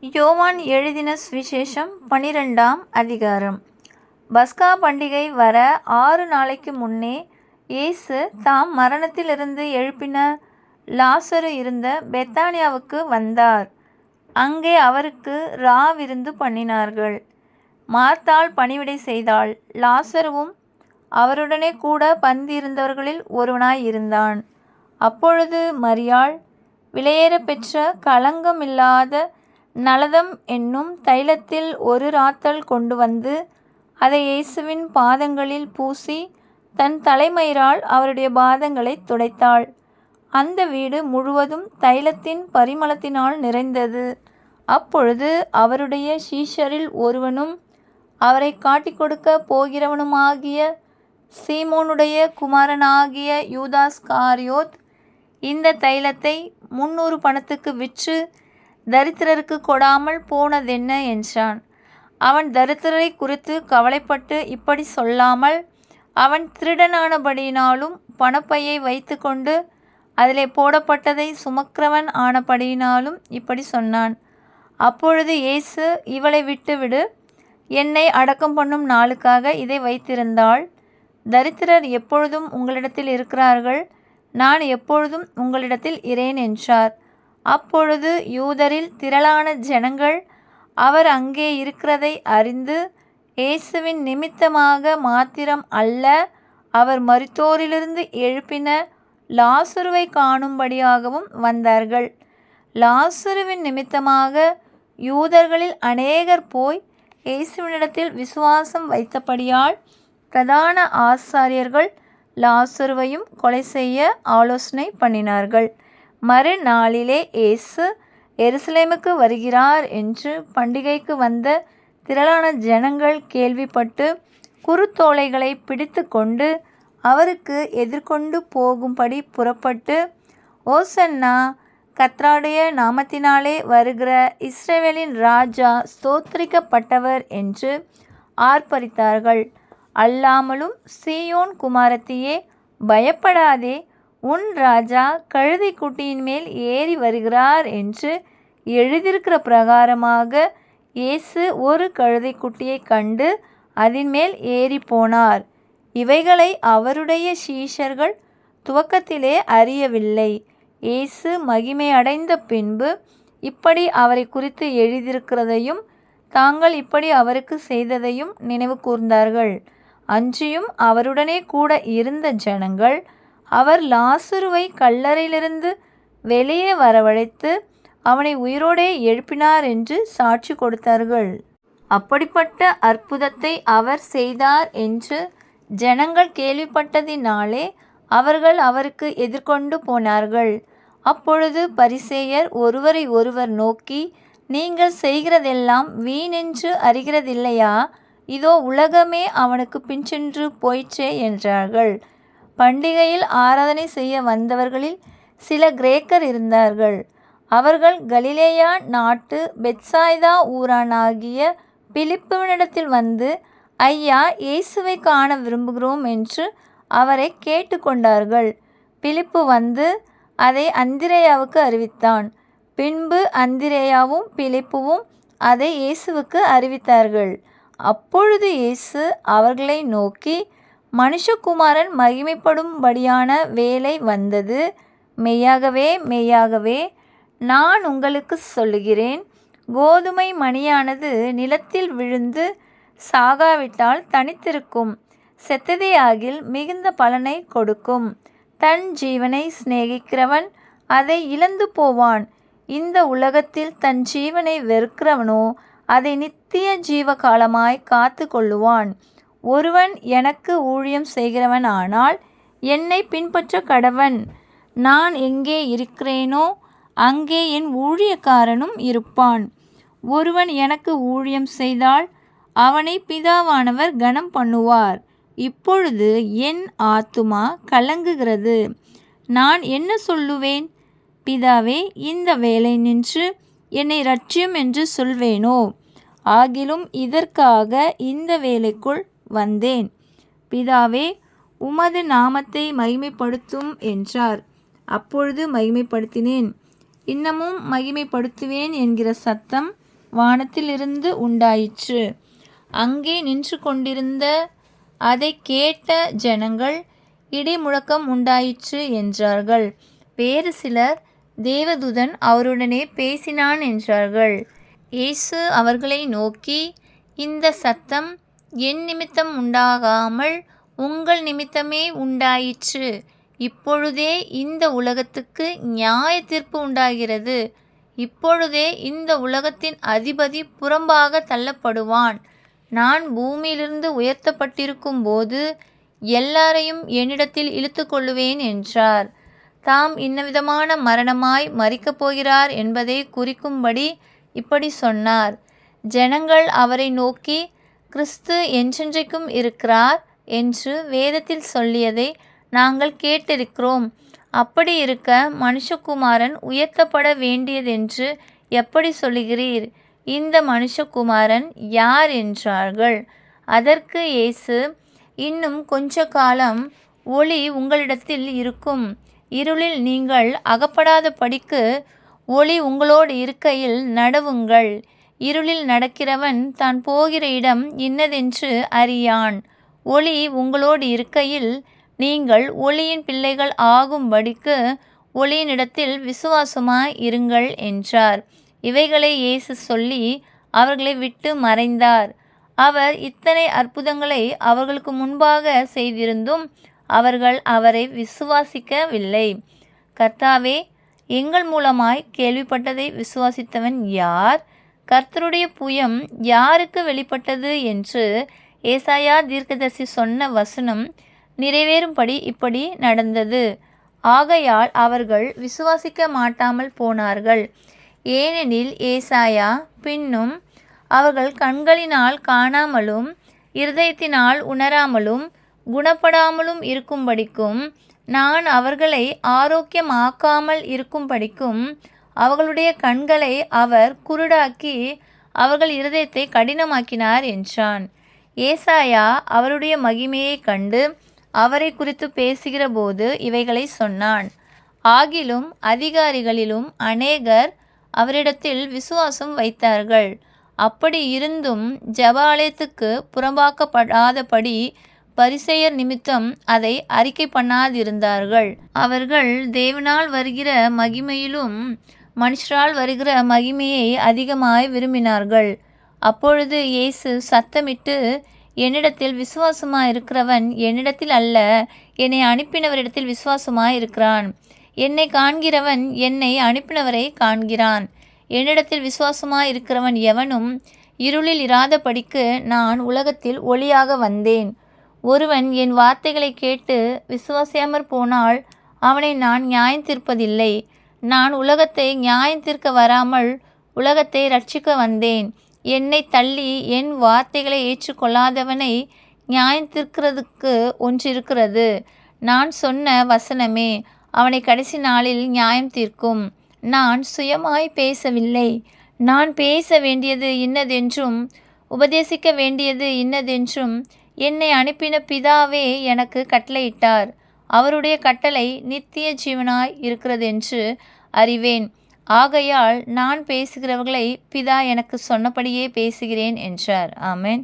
யோவான் எழுதின சுவிசேஷம் 12ஆம் அதிகாரம். பஸ்கா பண்டிகை வர 6 நாளைக்கு முன்னே இயேசு தாம் மரணத்திலிருந்து எழுப்பின லாசரு இருந்த பெத்தானியாவுக்கு வந்தார். அங்கே அவருக்கு விருந்து பண்ணினார்கள். மார்த்தாள் பணிவிடை செய்தாள். லாசருவும் அவருடனே கூட பந்தியிருந்தவர்களில் ஒருவனாய் இருந்தான். அப்பொழுது மரியாள் விலையேற பெற்ற களங்கமில்லாத நலதம் என்னும் தைலத்தில் ஒரு ராத்தல் கொண்டு வந்து அதை இயேசுவின் பாதங்களில் பூசி தன் தலைமயிரால் அவருடைய பாதங்களைத் துடைத்தாள். அந்த வீடு முழுவதும் தைலத்தின் பரிமளத்தினால் நிறைந்தது. அப்பொழுது அவருடைய சீஷரில் ஒருவனும் அவரை காட்டிக் கொடுக்க போகிறவனுமாகிய சீமோனுடைய குமாரனாகிய யூதாஸ்காரியோத் இந்த தைலத்தை 300 பணத்துக்கு விற்று தரித்திரருக்கு கொடாமல் போனதென்ன என்றான். அவன் தரித்திரரை குறித்து கவலைப்பட்டு இப்படி சொல்லாமல், அவன் திருடனானபடியினாலும் பணப்பையை வைத்து கொண்டு அதிலே போடப்பட்டதை சுமக்கிறவன் ஆனபடியினாலும் இப்படி சொன்னான். அப்பொழுது இயேசு, இவளை விட்டுவிடு, என்னை அடக்கம் பண்ணும் நாளுக்காக இதை வைத்திருந்தாள். தரித்திரர் எப்பொழுதும் உங்களிடத்தில் இருக்கிறார்கள், நான் எப்பொழுதும் உங்களிடத்தில் இரேன் என்றார். அப்பொழுது யூதரில் திரளான ஜனங்கள் அவர் அங்கே இருக்கிறதை அறிந்து, இயேசுவின் நிமித்தமாக மாத்திரம் அல்ல, அவர் மரித்தோரிலிருந்து எழுப்பின லாசருவை காணும்படியாகவும் வந்தார்கள். லாசருவின் நிமித்தமாக யூதர்களில் அநேகர் போய் இயேசுவினிடத்தில் விசுவாசம் வைத்தபடியால் பிரதான ஆசாரியர்கள் லாசருவையும் கொலை செய்ய ஆலோசனை பண்ணினார்கள். மறுநாளிலே இயேசு எருசலேமுக்கு வருகிறார் என்று பண்டிகைக்கு வந்த திரளான ஜனங்கள் கேள்விப்பட்டு குருத்தோலைகளை பிடித்து கொண்டு அவருக்கு எதிர்கொண்டு போகும்படி புறப்பட்டு, ஓசன்னா, கர்த்தருடைய நாமத்தினாலே வருகிற இஸ்ரவேலின் ராஜா ஸ்தோத்திரிக்கப்பட்டவர் என்று ஆர்ப்பரித்தார்கள். அல்லாமலும், சீயோன் குமாரத்தியே, பயப்படாதே, உன் ராஜா கழுதை குட்டியின் மேல் ஏறி வருகிறார் என்று எழுதியிருக்கிற பிரகாரமாக இயேசு ஒரு கழுதை குட்டியை கண்டு அதன் மேல் ஏறி போனார். இவைகளை அவருடைய சீஷர்கள் துவக்கத்திலே அறியவில்லை. இயேசு மகிமை அடைந்த பின்பு இப்படி அவரை குறித்து எழுதியிருக்கிறதையும் தாங்கள் இப்படி அவருக்கு செய்ததையும் நினைவு கூர்ந்தார்கள். அன்றியும் அவருடனே கூட இருந்த ஜனங்கள் அவர் லாசருவை கல்லறையிலிருந்து வெளியே வரவழைத்து அவனை உயிரோடே எழுப்பினார் என்று சாட்சி கொடுத்தார்கள். அப்படிப்பட்ட அற்புதத்தை அவர் செய்தார் என்று ஜனங்கள் கேள்விப்பட்டதினாலே அவர்கள் அவருக்கு எதிர்கொண்டு போனார்கள். அப்பொழுது பரிசேயர் ஒருவரை ஒருவர் நோக்கி, நீங்கள் செய்கிறதெல்லாம் வீணென்று அறிகிறதில்லையா? இதோ உலகமே அவனுக்கு பின்சென்று போயிற்றே என்றார்கள். பண்டிகையில் ஆராதனை செய்ய வந்தவர்களில் சில கிரேக்கர் இருந்தார்கள். அவர்கள் கலிலேயா நாட்டு பெத்சாய்தா ஊரானாகிய பிலிப்புவினிடத்தில் வந்து, ஐயா, இயேசுவை காண விரும்புகிறோம் என்று அவரை கேட்டுக்கொண்டார்கள். பிலிப்பு வந்து அதை அந்திரேயாவுக்கு அறிவித்தான். பின்பு அந்திரேயாவும் பிலிப்புவும் அதை இயேசுவுக்கு அறிவித்தார்கள். அப்பொழுது இயேசு அவர்களை நோக்கி, மனுஷகுமாரன் மகிமைப்படும்படியான வேலை வந்தது. மெய்யாகவே மெய்யாகவே நான் உங்களுக்கு சொல்லுகிறேன், கோதுமை மணியானது நிலத்தில் விழுந்து சாகாவிட்டால் தனித்திருக்கும், செத்ததேயாகில் மிகுந்த பலனை கொடுக்கும். தன் ஜீவனை சிநேகிக்கிறவன் அதை இழந்து போவான். இந்த உலகத்தில் தன் ஜீவனை வெறுக்கிறவனோ அதை நித்திய ஜீவகாலமாய் காத்து கொள்ளுவான். ஒருவன் எனக்கு ஊழியம் செய்கிறவன் ஆனால் என்னை பின்பற்ற கடவன். நான் எங்கே இருக்கிறேனோ அங்கே என் ஊழியக்காரனும் இருப்பான். ஒருவன் எனக்கு ஊழியம் செய்தால் அவனை பிதாவானவர் கனம் பண்ணுவார். இப்பொழுது என் ஆத்துமா கலங்குகிறது. நான் என்ன சொல்லுவேன்? பிதாவே, இந்த வேலை நின்று என்னை இரட்சியும் என்று சொல்வேனோ? ஆகிலும் இதற்காக இந்த வேலைக்குள் வந்தேன். பிதாவே, உமது நாமத்தை மகிமைப்படுத்தும் என்றார். அப்பொழுது மகிமைப்படுத்தினேன், இன்னமும் மகிமைப்படுத்துவேன் என்கிற சத்தம் வானத்திலிருந்து உண்டாயிற்று. அங்கே நின்று கொண்டிருந்த அதை கேட்ட ஜனங்கள், இடி முழக்கம் உண்டாயிற்று என்றார்கள். வேறு சிலர், தேவதூதன் அவருடனே பேசினான் என்றார்கள். இயேசு அவர்களை நோக்கி, இந்த சத்தம் என் நிமித்தம் உண்டாகாமல் உங்கள் நிமித்தமே உண்டாயிற்று. இப்பொழுதே இந்த உலகத்துக்கு நியாய தீர்ப்பு உண்டாகிறது. இப்பொழுதே இந்த உலகத்தின் அதிபதி புறம்பாக தள்ளப்படுவான். நான் பூமியிலிருந்து உயர்த்தப்பட்டிருக்கும் போது எல்லாரையும் என்னிடத்தில் இழுத்து கொள்ளுவேன் என்றார். தாம் இன்னவிதமான மரணமாய் மரிக்கப் போகிறார் என்பதை குறிக்கும்படி இப்படி சொன்னார். ஜனங்கள் அவரை நோக்கி, கிறிஸ்து என்றென்றைக்கும் இருக்கிறார் என்று வேதத்தில் சொல்லியதை நாங்கள் கேட்டிருக்கிறோம். அப்படி இருக்க மனுஷகுமாரன் உயர்த்தப்பட வேண்டியதென்று எப்படி சொல்லுகிறீர்? இந்த மனுஷகுமாரன் யார் என்றார்கள். அதற்கு இயேசு, இன்னும் கொஞ்ச காலம் ஒளி உங்களிடத்தில் இருக்கும். இருளில் நீங்கள் அகப்படாத படிக்கு ஒளி உங்களோடு இருக்கையில் நடவுங்கள். இருளில் நடக்கிறவன் தான் போகிற இடம் இன்னதென்று அறியான். ஒளி உங்களோடு இருக்கையில் நீங்கள் ஒளியின் பிள்ளைகள் ஆகும்படிக்கு ஒளியினிடத்தில் விசுவாசமாய் இருங்கள் என்றார். இவைகளை இயேசு சொல்லி அவர்களை விட்டு மறைந்தார். அவர் இத்தனை அற்புதங்களை அவர்களுக்கு முன்பாக செய்திருந்தும் அவர்கள் அவரை விசுவாசிக்கவில்லை. கர்த்தாவே, எங்கள் மூலமாய் கேள்விப்பட்டதை விசுவாசித்தவன் யார்? கர்த்தருடைய புயம் யாருக்கு வெளிப்பட்டது என்று ஏசாயா தீர்க்கதரிசி சொன்ன வசனம் நிறைவேறும்படி இப்படி நடந்தது. ஆகையால் அவர்கள் விசுவாசிக்க மாட்டாமல் போனார்கள். ஏனெனில் ஏசாயா பின்னும், அவர்கள் கண்களினால் காணாமலும் இருதயத்தினால் உணராமலும் குணப்படாமலும் இருக்கும்படிக்கும், நான் அவர்களை ஆரோக்கியமாக்காமல் இருக்கும்படிக்கும் அவர்களுடைய கண்களை அவர் குருடாக்கி அவர்கள் இருதயத்தை கடினமாக்கினார் என்றான். ஏசாயா அவருடைய மகிமையை கண்டு அவரை குறித்து பேசுகிற போது இவைகளை சொன்னான். ஆகிலும் அதிகாரிகளிலும் அநேகர் அவரிடத்தில் விசுவாசம் வைத்தார்கள். அப்படி இருந்தும் ஜெபாலயத்துக்கு புறம்பாக்கப்படாதபடி பரிசேயர் நிமித்தம் அதை அறிக்கை பண்ணாதிருந்தார்கள். அவர்கள் தேவனால் வருகிற மகிமையிலும் மனுஷரால் வருகிற மகிமையை அதிகமாய் விரும்பினார்கள். அப்பொழுது இயேசு சத்தமிட்டு, என்னிடத்தில் விசுவாசமாயிருக்கிறவன் என்னிடத்தில் அல்ல, என்னை அனுப்பினவரிடத்தில் விசுவாசமாயிருக்கிறான். என்னை காண்கிறவன் என்னை அனுப்பினவரை காண்கிறான். என்னிடத்தில் விசுவாசமாயிருக்கிறவன் எவனும் இருளில் இராதபடிக்கு நான் உலகத்தில் ஒளியாக வந்தேன். ஒருவன் என் வார்த்தைகளை கேட்டு விசுவாசியாமற் போனால் அவனை நான் நியாயந்தீர்ப்பதில்லை. நான் உலகத்தை நியாயந்தீர்க்க வராமல் உலகத்தை இரட்சிக்க வந்தேன். என்னை தள்ளி என் வார்த்தைகளை ஏற்றுக்கொள்ளாதவனை நியாயந்தீர்க்கிறதுக்கு ஒன்றிருக்கிறது. நான் சொன்ன வசனமே அவனை கடைசி நாளில் நியாயம் தீர்க்கும். நான் சுயமாய் பேசவில்லை. நான் பேச வேண்டியது இன்னதென்றும் உபதேசிக்க வேண்டியது இன்னதென்றும் என்னை அனுப்பின பிதாவே எனக்கு கட்டளையிட்டார். அவருடைய கட்டளை நித்திய ஜீவனாய் இருக்கிறதென்று அறிவேன். ஆகையால் நான் பேசுகிறவர்களை பிதா எனக்கு சொன்னபடியே பேசுகிறேன் என்றார். ஆமென்.